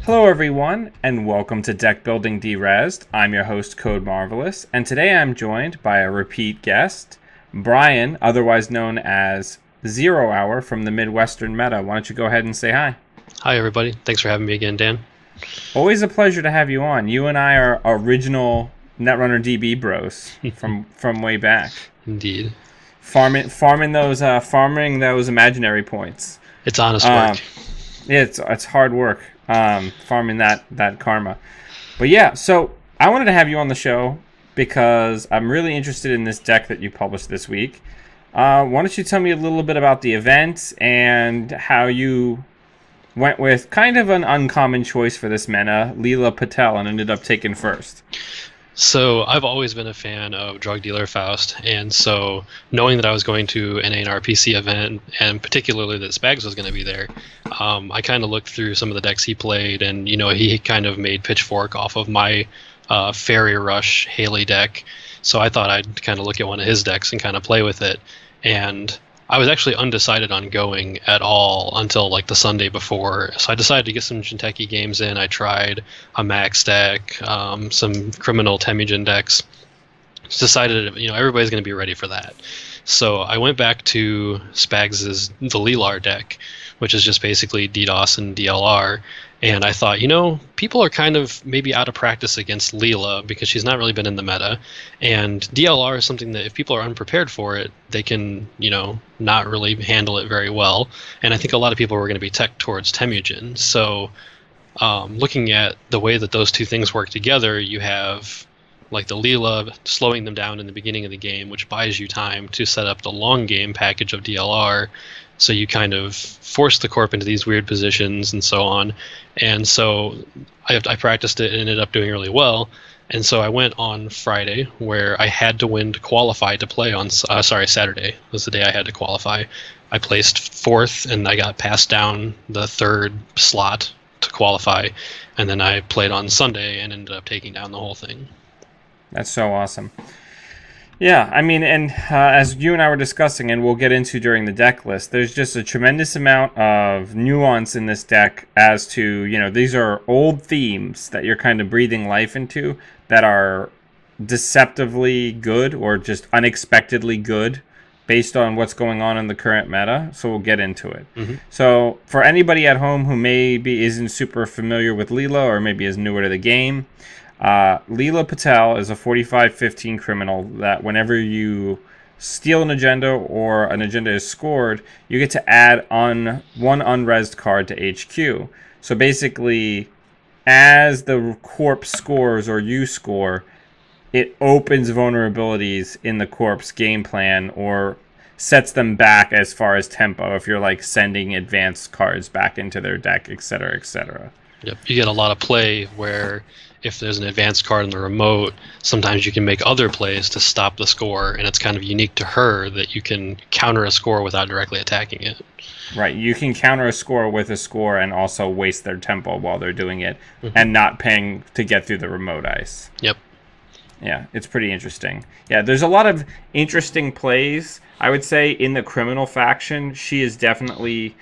Hello everyone, and welcome to Deckbuilding Derezzed. I'm your host, Code Marvelous, and today I'm joined by a repeat guest, Brian, otherwise known as 0ur from the Midwestern Meta. Why don't you go ahead and say hi? Hi everybody, thanks for having me again, Dan. Always a pleasure to have you on. You and I are original Netrunner DB bros from way back. Indeed. Farming those imaginary points. It's honest work. It's hard work. Farming that karma. But yeah, so I wanted to have you on the show because I'm really interested in this deck that you published this week. Why don't you tell me a little bit about the event and how you went with kind of an uncommon choice for this meta, Leela Patel, and ended up taking first. So I've always been a fan of Drug Dealer Faust, and so knowing that I was going to an ANRPC event, and particularly that Spags was going to be there, I kind of looked through some of the decks he played, and he kind of made Pitchfork off of my Fairy Rush Haley deck, so I thought I'd kind of look at one of his decks and kind of play with it, and I was actually undecided on going at all until like the Sunday before. So I decided to get some Jinteki games in. I tried a Max deck, some Criminal Temujin decks. Just decided, everybody's going to be ready for that. So I went back to Spags' the Leela deck, which is just basically DDoS and DLR. And I thought, people are kind of maybe out of practice against Leela because she's not really been in the meta. And DLR is something that if people are unprepared for it, they can, not really handle it very well. And I think a lot of people were going to be tech towards Temujin. So looking at the way that those two things work together, you have like the Leela slowing them down in the beginning of the game, which buys you time to set up the long game package of DLR. So you kind of force the corp into these weird positions and so on. And so I practiced it and ended up doing really well. And so I went on Friday where I had to win to qualify to play on, Saturday was the day I had to qualify. I placed fourth and I got passed down the third slot to qualify. And then I played on Sunday and ended up taking down the whole thing. That's so awesome. Yeah, I mean, and as you and I were discussing, and we'll get into during the deck list, there's just a tremendous amount of nuance in this deck as to, these are old themes that you're kind of breathing life into that are deceptively good or just unexpectedly good based on what's going on in the current meta, so we'll get into it. Mm-hmm. So for anybody at home who maybe isn't super familiar with Leela or maybe is newer to the game, Leela Patel is a 45-15 criminal that whenever you steal an agenda or an agenda is scored, you get to add on one unrezzed card to HQ. So basically, as the corpse scores or you score, it opens vulnerabilities in the corpse game plan or sets them back as far as tempo if you're like sending advanced cards back into their deck, etc., etc. Yep, you get a lot of play where if there's an advanced card in the remote, sometimes you can make other plays to stop the score, and it's kind of unique to her that you can counter a score without directly attacking it. Right, you can counter a score with a score and also waste their tempo while they're doing it, and not paying to get through the remote ice. Yep. Yeah, it's pretty interesting. Yeah, there's a lot of interesting plays. I would say in the criminal faction, she is definitely,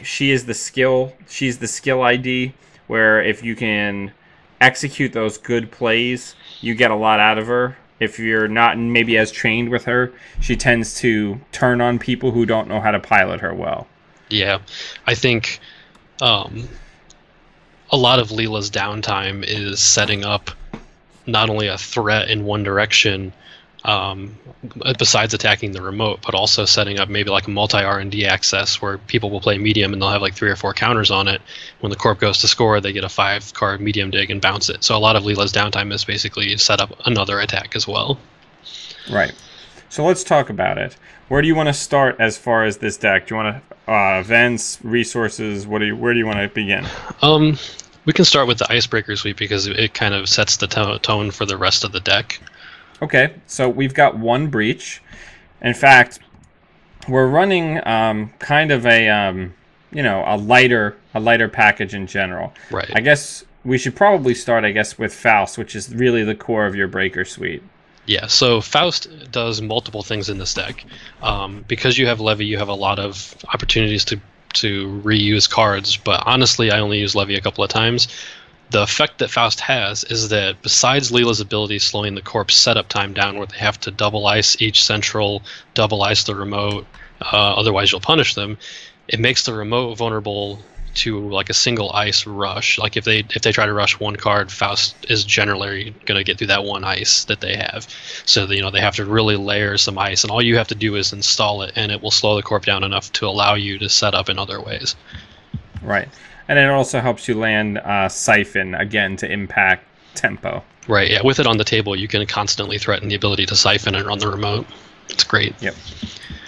she's the skill ID, where if you can execute those good plays, you get a lot out of her. If you're not maybe as trained with her, she tends to turn on people who don't know how to pilot her well. Yeah, I think a lot of Leela's downtime is setting up not only a threat in one direction, besides attacking the remote, but also setting up maybe like a multi-R&D access where people will play medium and they'll have like 3 or 4 counters on it. When the corp goes to score, they get a 5-card medium dig and bounce it. So a lot of Leela's downtime is basically set up another attack as well. Right. So let's talk about it. Where do you want to start as far as this deck? Do you want to events, resources? Where do you want to begin? We can start with the Icebreaker sweep because it kind of sets the tone for the rest of the deck. Okay, so we've got one breach. In fact, we're running kind of a lighter package in general. Right. I guess we should probably start, with Faust, which is really the core of your breaker suite. Yeah, so Faust does multiple things in this deck. Because you have Levy, you have a lot of opportunities to to reuse cards, but honestly, I only use Levy a couple of times. The effect that Faust has is that besides Leela's ability slowing the corp's setup time down, where they have to double ice each central, double ice the remote, otherwise you'll punish them, it makes the remote vulnerable to like a single ice rush. Like if they try to rush one card, Faust is generally going to get through that one ice that they have. So that, they have to really layer some ice, and all you have to do is install it, and it will slow the corp down enough to allow you to set up in other ways. Right, and it also helps you land Siphon again to impact tempo. Right. Yeah. With it on the table, you can constantly threaten the ability to Siphon and run the remote. It's great. Yep.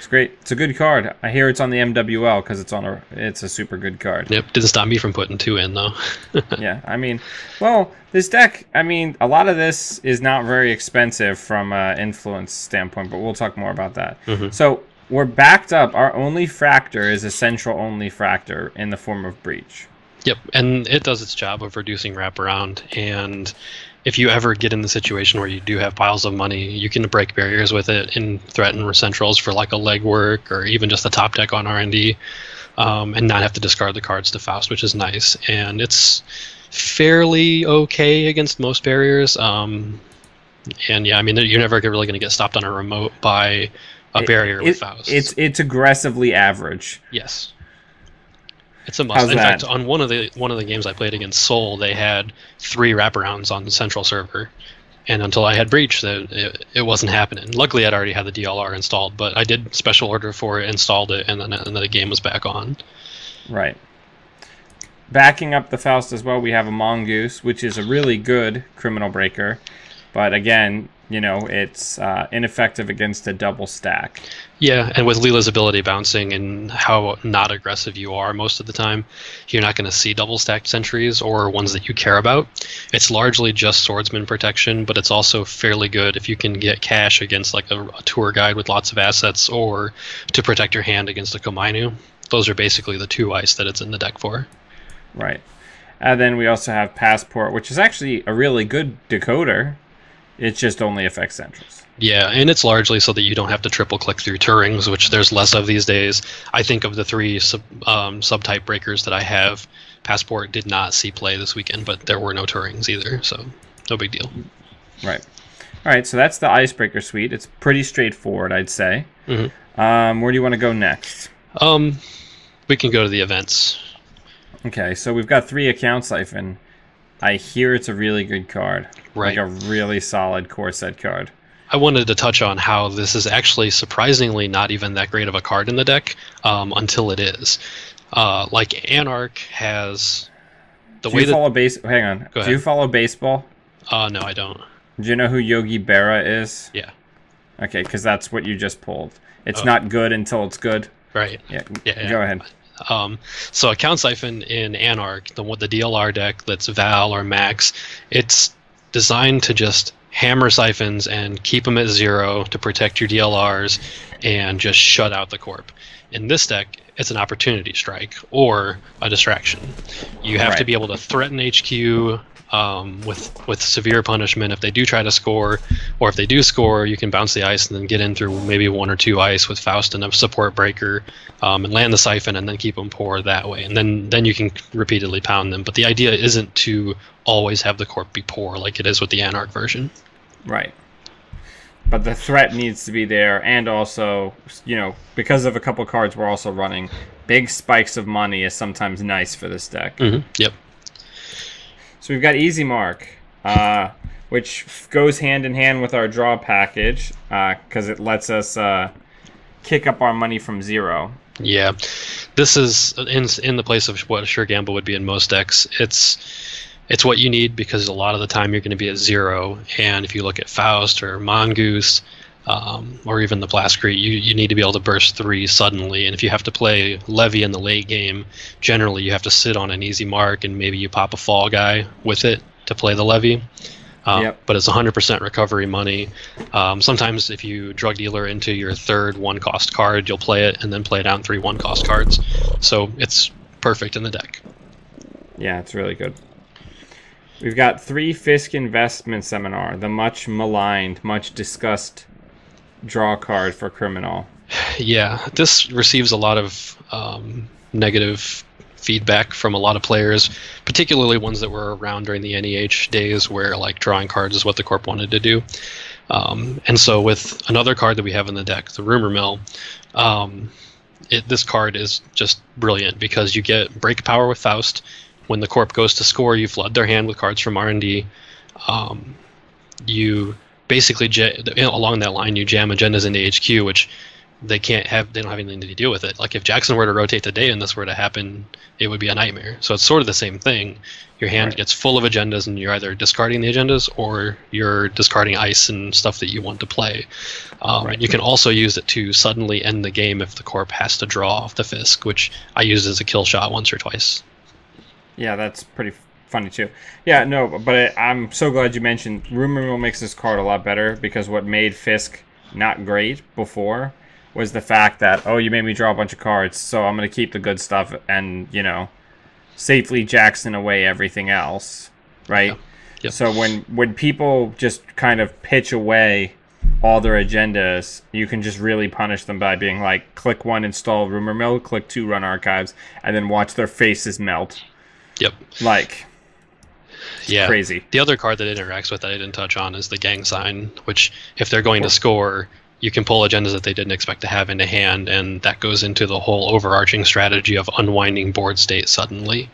Great. It's a good card. I hear it's on the MWL because it's a super good card. Yep. Didn't stop me from putting 2 in though. Yeah. I mean, well, this deck, I mean, a lot of this is not very expensive from an influence standpoint, but we'll talk more about that. Mm-hmm. So we're backed up. Our only fractor is a central only fractor in the form of Breach. Yep. And it does its job of reducing wraparound. And if you ever get in the situation where you do have piles of money, you can break barriers with it and threaten centrals for like a Legwork or even just the top deck on R&D, and not have to discard the cards to Faust, which is nice. And it's fairly okay against most barriers. And yeah, I mean, you're never really going to get stopped on a remote by a barrier with Faust. It's aggressively average. Yes. It's a must. In fact, on one of the games I played against Seoul, they had 3 wraparounds on the central server, and until I had Breach, it wasn't happening. Luckily, I'd already had the DLR installed, but I did special order for it, installed it, and then the game was back on. Right. Backing up the Faust as well, we have a Mongoose, which is a really good criminal breaker, but again, it's ineffective against a double stack. Yeah, and with Leela's ability bouncing and how not aggressive you are most of the time, you're not going to see double stacked sentries or ones that you care about. It's largely just swordsman protection, but it's also fairly good if you can get cash against like a tour guide with lots of assets, or to protect your hand against a Komainu. Those are basically the 2 ice that it's in the deck for. Right. And then we also have Passport, which is actually a really good decoder. It just only affects centrals. Yeah, and it's largely so that you don't have to triple click through Turings, which there's less of these days. I think of the 3 subtype breakers that I have, Passport did not see play this weekend, but there were no Turings either, so no big deal. Right. All right, so that's the Icebreaker suite. It's pretty straightforward, I'd say. Mm-hmm. Where do you want to go next? We can go to the events. Okay, so we've got 3 Account Siphon. I hear it's a really good card. Right. Like a really solid core set card. I wanted to touch on how this is actually surprisingly not even that great of a card in the deck until it is. Like Anarch has the way that... Hang on. Do you follow baseball? No, I don't. Do you know who Yogi Berra is? Yeah. Okay, because that's what you just pulled. It's not good until it's good. Right. Yeah. Go ahead. So Account Siphon in Anarch, the DLR deck that's Val or Max, it's designed to just hammer siphons and keep them at 0 to protect your DLRs and just shut out the corp. In this deck, it's an opportunity strike or a distraction. You have to be able to threaten HQ with severe punishment if they do try to score, or if they do score, you can bounce the ice and then get in through maybe 1 or 2 ice with Faust and a support breaker, and land the siphon and then keep them poor that way, and then you can repeatedly pound them. But the idea isn't to always have the corp be poor like it is with the Anarch version. Right. But the threat needs to be there, and also, because of a couple cards we're also running, big spikes of money is sometimes nice for this deck. Mm-hmm. Yep. So we've got Easy Mark, which goes hand in hand with our draw package, because it lets us kick up our money from 0. Yeah, this is in the place of what a Sure Gamble would be in most decks. It's what you need because a lot of the time you're going to be at 0, and if you look at Faust or Mongoose, or even the Blastcrete, you need to be able to burst 3 suddenly. And if you have to play Levy in the late game, generally you have to sit on an Easy Mark and maybe you pop a Fall Guy with it to play the Levy. But it's 100% recovery money. Sometimes if you drug dealer into your 3rd 1-cost card, you'll play it and then play down 3 1-cost cards. So it's perfect in the deck. Yeah, it's really good. We've got 3 Fisk Investment Seminar, the much maligned, much discussed draw card for Criminal. Yeah, this receives a lot of negative feedback from a lot of players, particularly ones that were around during the NEH days where like drawing cards is what the corp wanted to do. And so with another card that we have in the deck, the Rumor Mill, this card is just brilliant because you get break power with Faust. When the corp goes to score, you flood their hand with cards from R&D. You basically, along that line, you jam agendas into HQ, which they don't have anything to deal with it. Like if Jackson were to rotate today and this were to happen, it would be a nightmare. So it's sort of the same thing. Your hand gets full of agendas and you're either discarding the agendas or you're discarding ice and stuff that you want to play. And you can also use it to suddenly end the game if the corp has to draw off the Fisk, which I used as a kill shot once or twice. Yeah, that's pretty funny too. Yeah, no, but I'm so glad you mentioned Rumor Mill makes this card a lot better, because what made Fisk not great before was the fact that, oh, you made me draw a bunch of cards, so I'm going to keep the good stuff and, you know, safely Jackson away everything else, right? Yep. So when people just kind of pitch away all their agendas, you can just really punish them by being like, click 1, install Rumor Mill, click 2, run archives, and then watch their faces melt. Yep. Like, yeah, crazy. The other card that interacts with that I didn't touch on is the Gang Sign, which if they're going to score, you can pull agendas that they didn't expect to have into hand, and that goes into the whole overarching strategy of unwinding board state suddenly.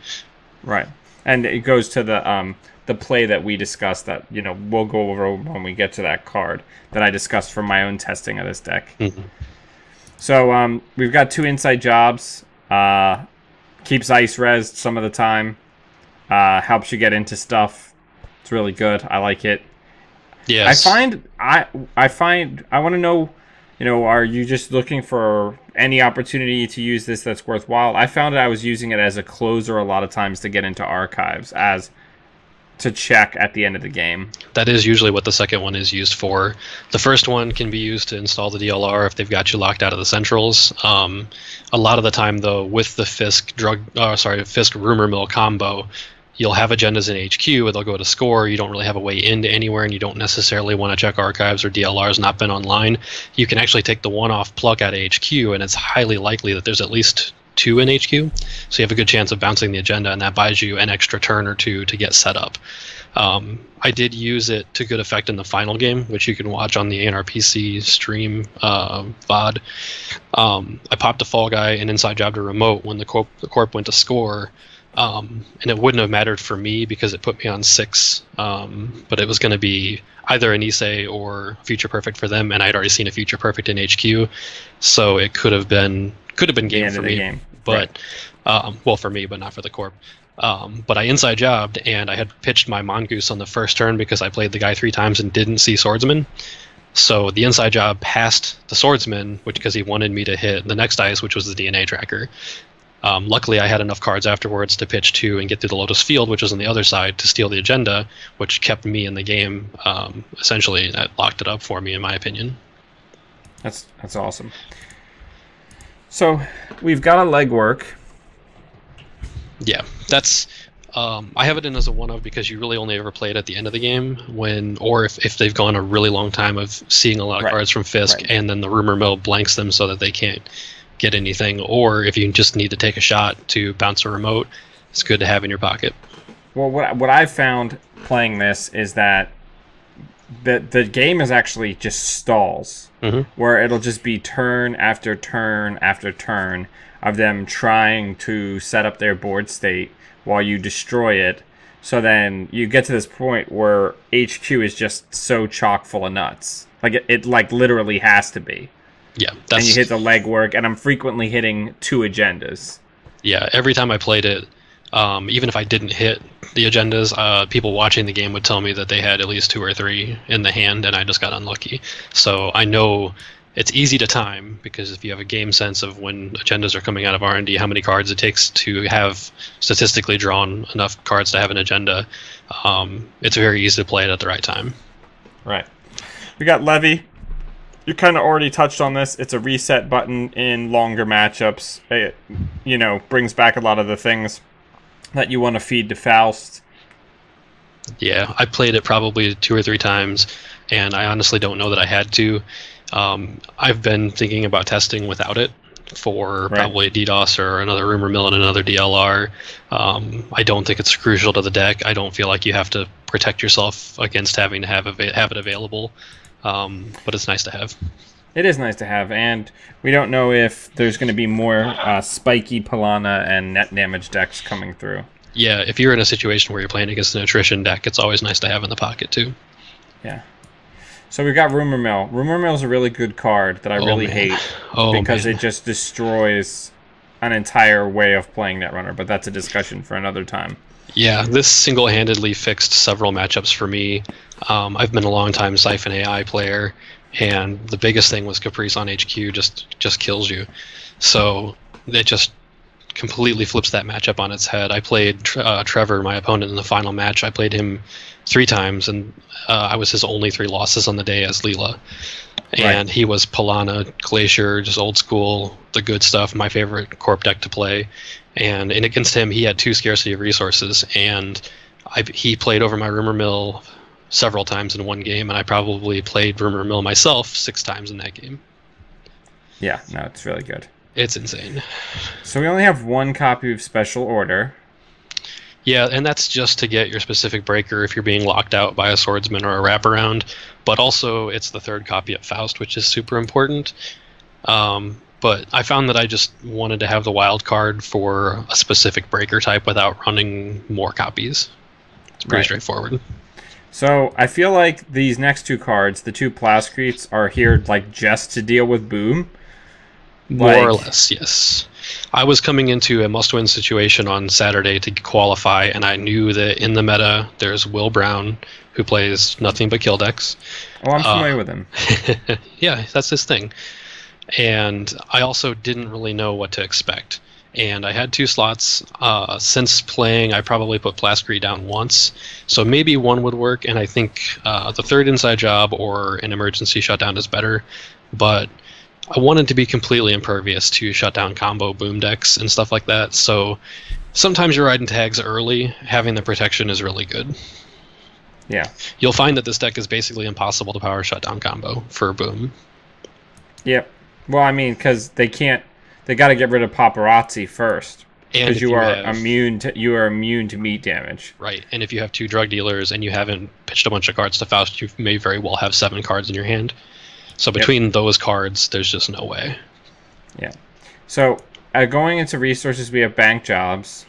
Right. And it goes to the play that we discussed that, you know, we'll go over when we get to that card that I discussed from my own testing of this deck. Mm-hmm. So we've got 2 inside jobs. Keeps ice res some of the time. Helps you get into stuff. It's really good. I like it. Yes. I want to know, you know, are you just looking for any opportunity to use this that's worthwhile? I found that I was using it as a closer a lot of times to get into archives, as to check at the end of the game. That is usually what the second one is used for. The first one can be used to install the DLR if they've got you locked out of the centrals. A lot of the time, though, with the Fisk Rumor Mill combo, you'll have agendas in HQ, and they'll go to score. You don't really have a way into anywhere, and you don't necessarily want to check archives or DLRs not been online. You can actually take the one-off plug out of HQ, and it's highly likely that there's at least 2 in HQ. So you have a good chance of bouncing the agenda, and that buys you an extra turn or 2 to get set up. I did use it to good effect in the final game, which you can watch on the ANRPC stream VOD. I popped a Fall Guy and inside job to remote when the corp went to score. And it wouldn't have mattered for me because it put me on 6, but it was going to be either an Issei or Future Perfect for them, and I'd already seen a Future Perfect in HQ, so it could have been game for me. But well, for me, but not for the corp. But I inside jobbed, and I had pitched my Mongoose on the first turn because I played the guy 3 times and didn't see Swordsman. So the inside job passed the Swordsman, which because he wanted me to hit the next ice, which was the DNA tracker. Luckily, I had enough cards afterwards to pitch 2 and get through the Lotus Field, which was on the other side, to steal the agenda, which kept me in the game. Essentially, that locked it up for me, in my opinion. That's awesome. So we've got a Legwork. Yeah, that's. I have it in as a one-of because you really only ever play it at the end of the game, or if they've gone a really long time of seeing a lot of cards from Fisk, and then the Rumor Mill blanks them so that they can't get anything, or if you just need to take a shot to bounce a remote, it's good to have in your pocket. Well, what I've found playing this is that the game is actually just stalls, where it'll just be turn after turn after turn of them trying to set up their board state while you destroy it. So then you get to this point where HQ is just so chock full of nuts. Like it like literally has to be. Yeah, and you hit the Legwork, and I'm frequently hitting 2 agendas. Yeah, every time I played it, even if I didn't hit the agendas, people watching the game would tell me that they had at least 2 or 3 in the hand, and I just got unlucky. So I know it's easy to time, because if you have a game sense of when agendas are coming out of R&D, how many cards it takes to have statistically drawn enough cards to have an agenda, it's very easy to play it at the right time. Right. We got Levy. You kind of already touched on this. It's a reset button in longer matchups. It, you know, brings back a lot of the things that you want to feed to Faust. Yeah, I played it probably 2 or 3 times, and I honestly don't know that I had to. I've been thinking about testing without it, for probably a DDoS or another rumor mill and another DLR. I don't think it's crucial to the deck. I don't feel like you have to protect yourself against having to have it available, but it's nice to have. It is nice to have, and we don't know if there's going to be more spiky Pilana and net damage decks coming through. Yeah, if you're in a situation where you're playing against an attrition deck, it's always nice to have in the pocket too. Yeah. So we've got Rumor Mill. Rumor Mill is a really good card that I really hate because it just destroys an entire way of playing Netrunner, but that's a discussion for another time. Yeah, this single-handedly fixed several matchups for me. I've been a long-time Siphon AI player, and the biggest thing was Caprice on HQ just kills you. So it just completely flips that matchup on its head. I played Trevor, my opponent, in the final match. I played him 3 times, and I was his only 3 losses on the day as Leela. And he was Pilana, Glacier, just old school, the good stuff, my favorite corp deck to play. And against him, he had 2 scarcity of resources, and he played over my Rumor Mill several times in one game, and I probably played Rumor Mill myself 6 times in that game. Yeah, no, it's really good. It's insane. So we only have 1 copy of Special Order. Yeah, and that's just to get your specific breaker if you're being locked out by a swordsman or a wraparound. But also, it's the 3rd copy of Faust, which is super important. But I found that I just wanted to have the wild card for a specific breaker type without running more copies. It's pretty straightforward. So I feel like these next 2 cards, the 2 Plascretes, are here like just to deal with Boom. More or less, yes. I was coming into a must-win situation on Saturday to qualify, and I knew that in the meta there's Will Brown, who plays nothing but kill decks. Oh, I'm familiar with him. Yeah, that's his thing. And I also didn't really know what to expect. And I had 2 slots. Since playing, I probably put Plascrete down once, so maybe 1 would work, and I think the 3rd inside job or an emergency shutdown is better. But I wanted to be completely impervious to shutdown combo boom decks and stuff like that, so sometimes you're riding tags early. Having the protection is really good. Yeah. You'll find that this deck is basically impossible to power shutdown combo for boom. Yep. Well, I mean, because they got to get rid of Paparazzi first. Because you are immune to meat damage. Right, and if you have 2 drug dealers and you haven't pitched a bunch of cards to Faust, you may very well have 7 cards in your hand. So between those cards, there's just no way. Yeah. So going into resources, we have Bank Jobs.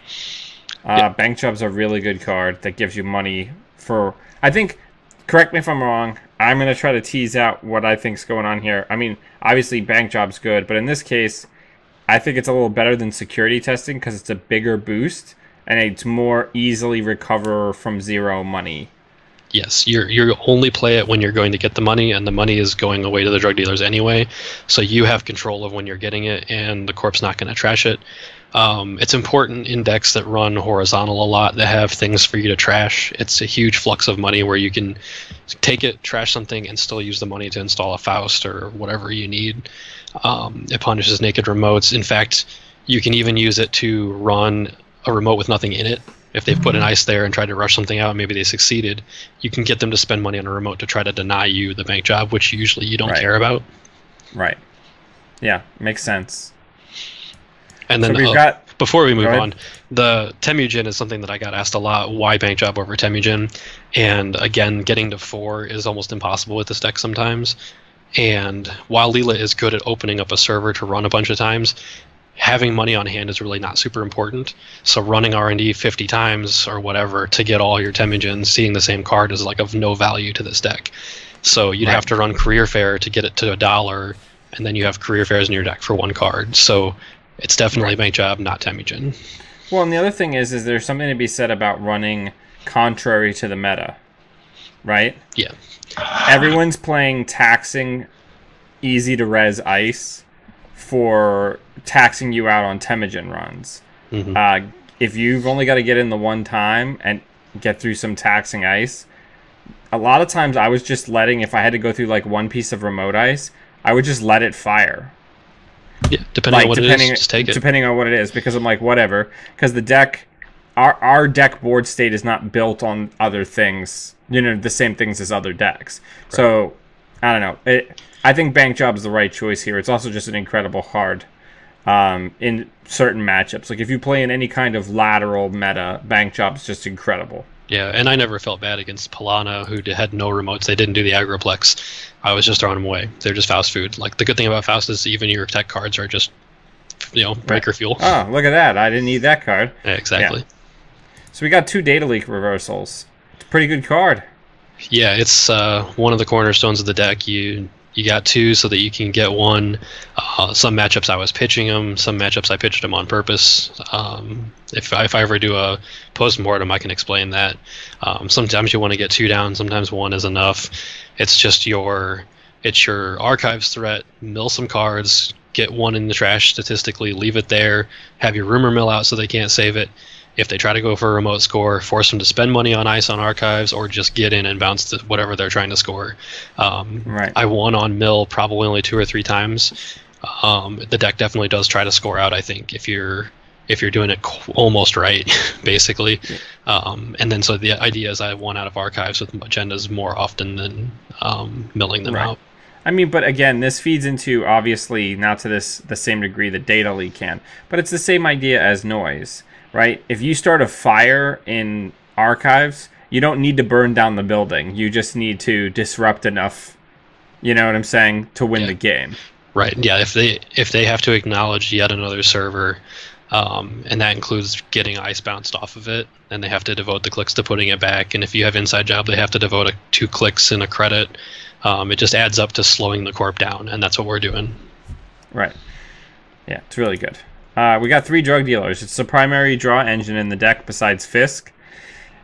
Bank Jobs are a really good card that gives you money for... I think, correct me if I'm wrong, I'm going to try to tease out what I think's going on here. I mean, obviously Bank Job's good, but in this case, I think it's a little better than security testing because it's a bigger boost, and it's more easily recover from 0 money. Yes, you only play it when you're going to get the money, and the money is going away to the drug dealers anyway, so you have control of when you're getting it, and the corp's not going to trash it. It's important in decks that run horizontal a lot that have things for you to trash. It's a huge flux of money where you can take it, trash something, and still use the money to install a Faust or whatever you need. It punishes naked remotes. In fact, you can even use it to run a remote with nothing in it. If they've put an ice there and tried to rush something out, maybe they succeeded, you can get them to spend money on a remote to try to deny you the bank job, which usually you don't care about. Right. Yeah, makes sense. And then before we move on, the Temujin is something that I got asked a lot, why bank job over Temujin? And again, getting to 4 is almost impossible with this deck sometimes. And while Leela is good at opening up a server to run a bunch of times, having money on hand is really not super important. So running R&D 50 times or whatever to get all your Temujin, seeing the same card is like of no value to this deck. So you'd have to run Career Fair to get it to $1, and then you have Career Fairs in your deck for 1 card. So it's definitely bank job, not Temujin. Well, and the other thing is there's something to be said about running contrary to the meta, right? Yeah. Everyone's playing taxing easy to res ice for taxing you out on Temujin runs. If you've only got to get in the 1 time and get through some taxing ice, a lot of times I was just letting, if I had to go through like 1 piece of remote ice, I would just let it fire. Yeah, depending on what it is, just take it. Depending on what it is, because I'm like, whatever. Because the deck, our deck board state is not built on other things, the same things as other decks. Right. So, I don't know. I think Bank Job is the right choice here. It's also just an incredible card. in certain matchups. Like if you play in any kind of lateral meta, bank job's just incredible. Yeah, and I never felt bad against Polana, who had no remotes. They didn't do the agroplex. I was just throwing them away. They're just Faust food. Like the good thing about Faust is even your tech cards are just, breaker fuel. Oh, look at that! I didn't need that card. Yeah, exactly. Yeah. So we got 2 data leak reversals. It's a pretty good card. Yeah, it's one of the cornerstones of the deck. You got 2 so that you can get 1. Some matchups I was pitching them. Some matchups I pitched them on purpose. If I ever do a post-mortem, I can explain that. Sometimes you want to get 2 down. Sometimes 1 is enough. It's just your archives threat. Mill some cards. Get 1 in the trash statistically. Leave it there. Have your rumor mill out so they can't save it. If they try to go for a remote score, force them to spend money on ice on archives, or just get in and bounce to whatever they're trying to score. Right. I won on mill probably only 2 or 3 times. The deck definitely does try to score out, I think, if you're doing it almost right, basically. And then so the idea is I won out of archives with agendas more often than milling them out. I mean, but again, this feeds into, obviously, not to the same degree that data leak can, but it's the same idea as noise. Right? If you start a fire in archives, you don't need to burn down the building. You just need to disrupt enough, you know what I'm saying, to win the game. Right. Yeah. If they have to acknowledge yet another server, and that includes getting ice bounced off of it, then they have to devote the clicks to putting it back. And if you have inside job, they have to devote 2 clicks and a credit. It just adds up to slowing the corp down, and that's what we're doing. Right. Yeah, it's really good. We got 3 drug dealers. It's the primary draw engine in the deck besides Fisk.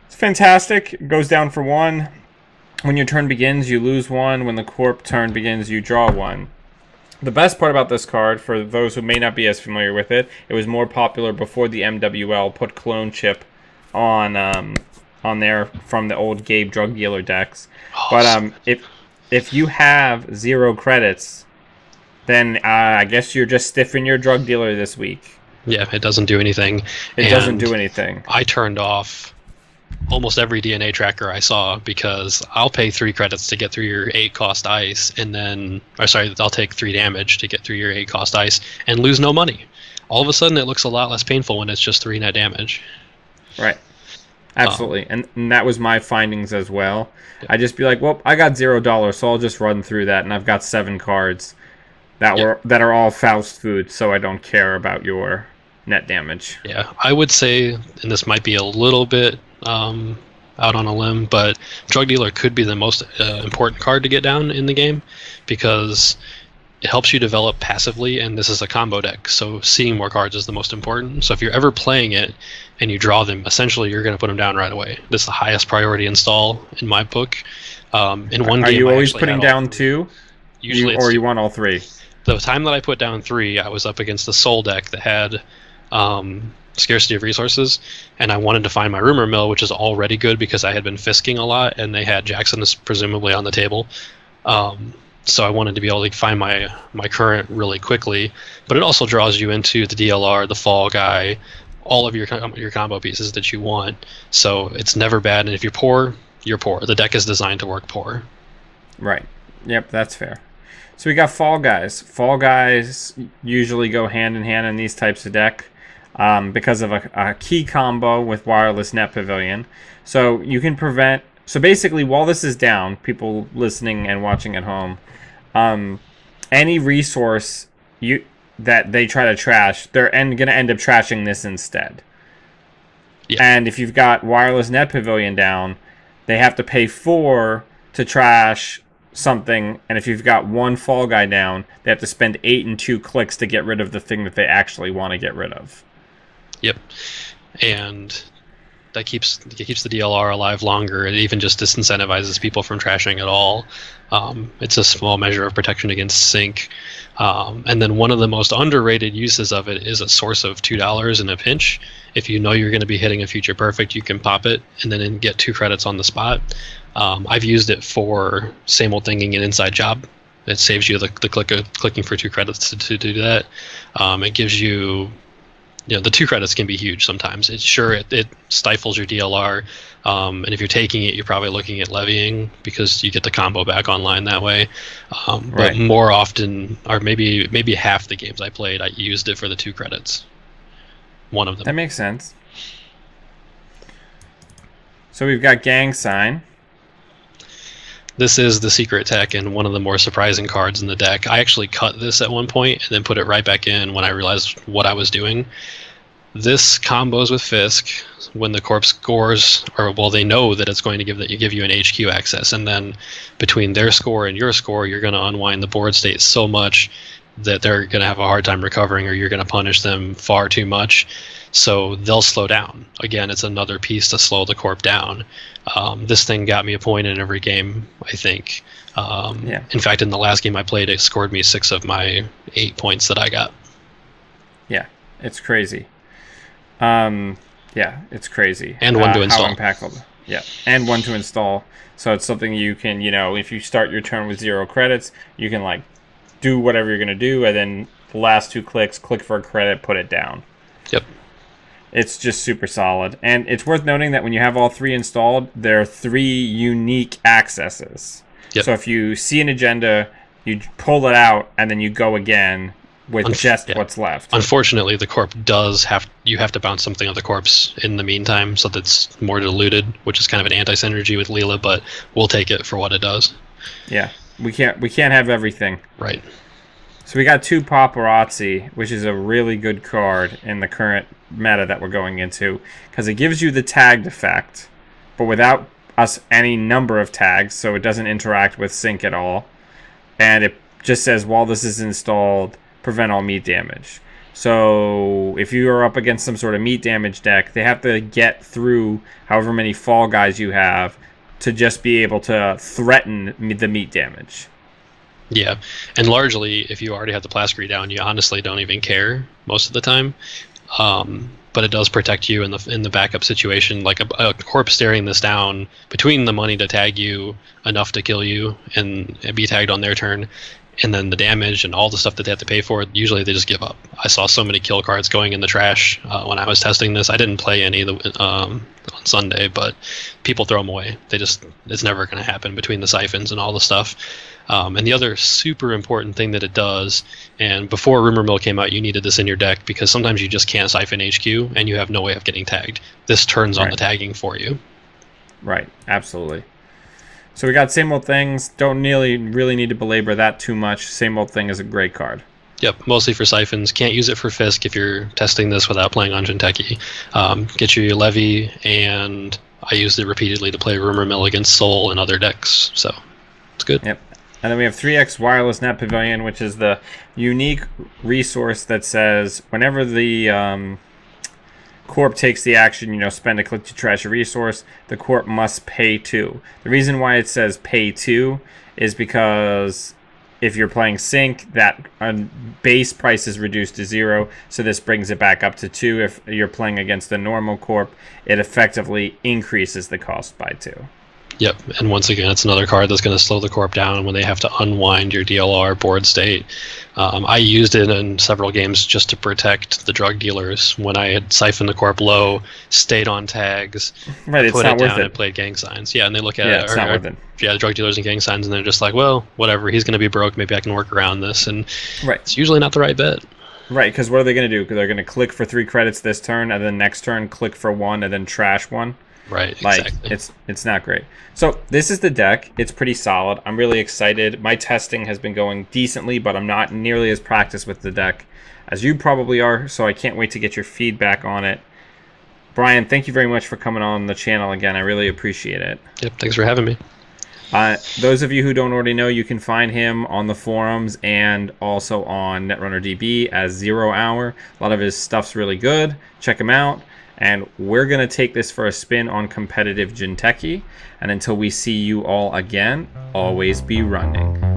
It's fantastic. It goes down for 1. When your turn begins, you lose 1. When the corp turn begins, you draw 1. The best part about this card, for those who may not be as familiar with it, it was more popular before the MWL put clone chip on there from the old Gabe drug dealer decks. But if you have 0 credits, then I guess you're just stiffing your drug dealer this week. Yeah, it doesn't do anything. It doesn't do anything. I turned off almost every DNA tracker I saw because I'll pay 3 credits to get through your 8 cost ice, and then, I'll take 3 damage to get through your 8 cost ice and lose no money. All of a sudden, it looks a lot less painful when it's just 3 net damage. Right. Absolutely. And that was my findings as well. Yeah. I'd just be like, well, I got $0, so I'll just run through that, and I've got 7 cards that are all Faust food, so I don't care about your net damage. Yeah, I would say, and this might be a little bit out on a limb, but drug dealer could be the most important card to get down in the game because it helps you develop passively, and this is a combo deck, so seeing more cards is the most important. So if you're ever playing it and you draw them, essentially you're going to put them down right away. This is the highest priority install in my book. In one Are game, you always putting down 2? Usually, or you want all 3? The time that I put down 3, I was up against the Soul deck that had scarcity of resources, and I wanted to find my rumor mill, which is already good because I had been fisking a lot, and they had Jackson presumably on the table. So I wanted to be able to find my current really quickly, but it also draws you into the DLR, the Fall Guy, all of your combo pieces that you want. So it's never bad, and if you're poor, you're poor. The deck is designed to work poor. Right. Yep, that's fair. So we got Fall Guys. Fall Guys usually go hand in hand in these types of deck because of a key combo with Wireless Net Pavilion. So you can prevent... So basically, while this is down, people listening and watching at home, any resource that they try to trash, they're going to end up trashing this instead. Yeah. And if you've got Wireless Net Pavilion down, they have to pay 4 to trash something, and if you've got 1 Fall Guy down, they have to spend 8 and 2 clicks to get rid of the thing that they actually want to get rid of. Yep. And that keeps the DLR alive longer. It even just disincentivizes people from trashing at all. It's a small measure of protection against sync. And then one of the most underrated uses of it is a source of $2 in a pinch. If you know you're going to be hitting a future perfect, you can pop it and then get 2 credits on the spot. I've used it for same old thinging an inside job. It saves you the clicking for 2 credits to do that. It gives you you know, the 2 credits can be huge sometimes. It stifles your DLR, and if you're taking it, you're probably looking at levying because you get the combo back online that way. But more often, or maybe half the games I played, I used it for the 2 credits. One of them. That makes sense. So we've got Gang Sign. This is the secret tech and one of the more surprising cards in the deck. I actually cut this at one point and then put it right back in when I realized what I was doing. This combos with Fisk when the corp scores, or well, they know that it's going to give you an HQ access, and then between their score and your score, you're going to unwind the board state so much that they're going to have a hard time recovering, or you're going to punish them far too much. So they'll slow down. Again, it's another piece to slow the corp down. This thing got me a point in every game, I think. In fact, in the last game I played, it scored me 6 of my 8 points that I got. Yeah, it's crazy. Yeah, it's crazy. And one to install. How impactful. Yeah, and one to install. So it's something you can, you know, if you start your turn with 0 credits, you can like do whatever you're going to do, and then the last 2 clicks, click for a credit, put it down. Yep. It's just super solid. And it's worth noting that when you have all 3 installed, there are 3 unique accesses. Yep. So if you see an agenda, you pull it out, and then you go again with what's left. Unfortunately, the corp does you have to bounce something of the corpse in the meantime, so that's more diluted, which is kind of an anti-synergy with Leela, but we'll take it for what it does. Yeah, we can't have everything. Right. So we got 2 Paparazzi, which is a really good card in the current meta that we're going into, because it gives you the tagged effect, but without any number of tags, so it doesn't interact with sync at all. And it just says, while this is installed, prevent all meat damage. So if you are up against some sort of meat damage deck, they have to get through however many fall guys you have to just be able to threaten the meat damage. Yeah, and largely, if you already have the Plaskery down, you honestly don't even care most of the time. But it does protect you in the backup situation. Like a corpse staring this down, between the money to tag you enough to kill you and be tagged on their turn, and then the damage and all the stuff that they have to pay for, usually they just give up. I saw so many kill cards going in the trash when I was testing this. I didn't play any on Sunday, but people throw them away. It's never going to happen between the siphons and all the stuff. And the other super important thing that it does, and before Rumor Mill came out, you needed this in your deck because sometimes you just can't siphon HQ and you have no way of getting tagged. This turns on the tagging for you. Right, absolutely. So we got Same Old Things. Don't really need to belabor that too much. Same Old Thing is a great card. Yep, mostly for siphons. Can't use it for Fisk if you're testing this without playing on Jinteki. Get you your Levy, and I used it repeatedly to play Rumor Mill against Soul and other decks, so it's good. Yep. And then we have 3X Wireless Net Pavilion, which is the unique resource that says whenever the corp takes the action, you know, spend a click to trash a resource, the corp must pay 2. The reason why it says pay 2 is because if you're playing sync, that base price is reduced to 0, so this brings it back up to 2. If you're playing against the normal corp, it effectively increases the cost by 2. Yep, and once again, it's another card that's going to slow the corp down when they have to unwind your DLR board state. I used it in several games just to protect the drug dealers when I had siphoned the corp low, stayed on tags, put it down, and played gang signs. Yeah, and they look at it. It's not worth it. Yeah, the drug dealers and gang signs, and they're just like, well, whatever, he's going to be broke, maybe I can work around this. And it's usually not the right bet. Right, because what are they going to do? Because they're going to click for 3 credits this turn, and then next turn click for 1, and then trash 1. Right, like, exactly. It's not great. So this is the deck. It's pretty solid. I'm really excited. My testing has been going decently, but I'm not nearly as practiced with the deck as you probably are, so I can't wait to get your feedback on it. Brian, thank you very much for coming on the channel again. I really appreciate it. Yep, thanks for having me. Those of you who don't already know, you can find him on the forums and also on Netrunner DB as 0ur. A lot of his stuff's really good. Check him out. And we're going to take this for a spin on competitive Jinteki. And until we see you all again, always be running.